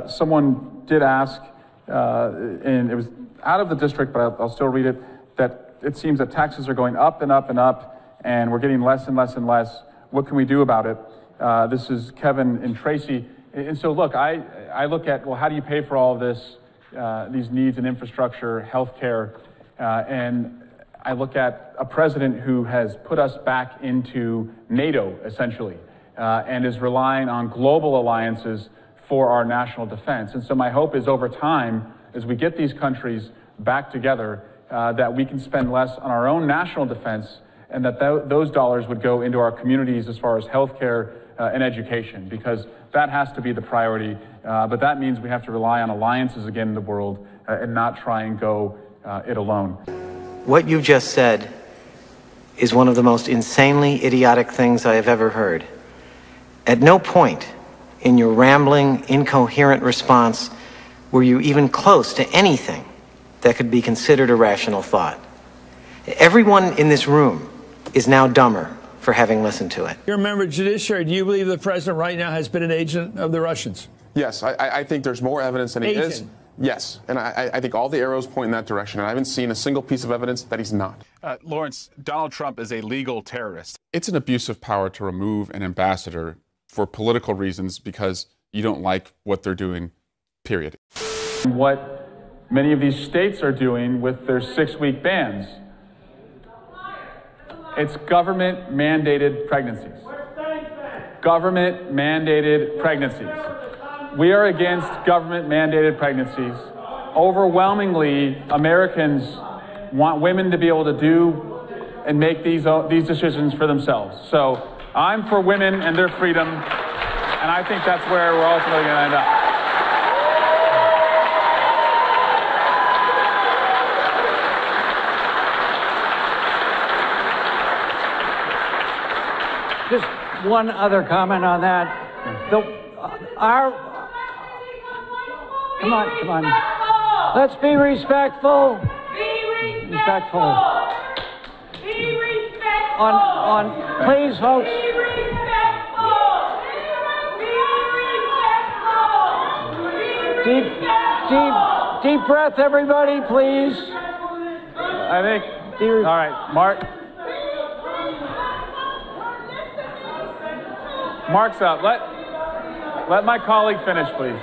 someone did ask, and it was out of the district, but I'll still read it, that it seems that taxes are going up and up and up, and we're getting less and less and less. What can we do about it? This is Kevin and Tracy. And so look, I look at, well, how do you pay for all of this, these needs in infrastructure, healthcare, and I look at a president who has put us back into NATO, essentially, and is relying on global alliances for our national defense. And so my hope is over time, as we get these countries back together, that we can spend less on our own national defense, and that those dollars would go into our communities as far as healthcare and education, because that has to be the priority. But that means we have to rely on alliances again in the world and not try and go it alone. What you just said is one of the most insanely idiotic things I have ever heard. At no point in your rambling, incoherent response were you even close to anything that could be considered a rational thought. Everyone in this room is now dumber for having listened to it. You're a member of the judiciary. Do you believe the president right now has been an agent of the Russians? Yes, I think there's more evidence than he is. Yes, and I think all the arrows point in that direction, and I haven't seen a single piece of evidence that he's not. Lawrence, Donald Trump is a legal terrorist. It's an abuse of power to remove an ambassador for political reasons because you don't like what they're doing, period. What many of these states are doing with their 6-week bans. It's government-mandated pregnancies. Government-mandated pregnancies. We are against government-mandated pregnancies. Overwhelmingly, Americans want women to be able to do and make these decisions for themselves. So I'm for women and their freedom, and I think that's where we're ultimately going to end up. Just one other comment on that. Come on. Let's be respectful. Be respectful. Be respectful. Please, folks. Be respectful. Be respectful. Deep breath, everybody, please. I think. All right, Mark's up. Let my colleague finish, please.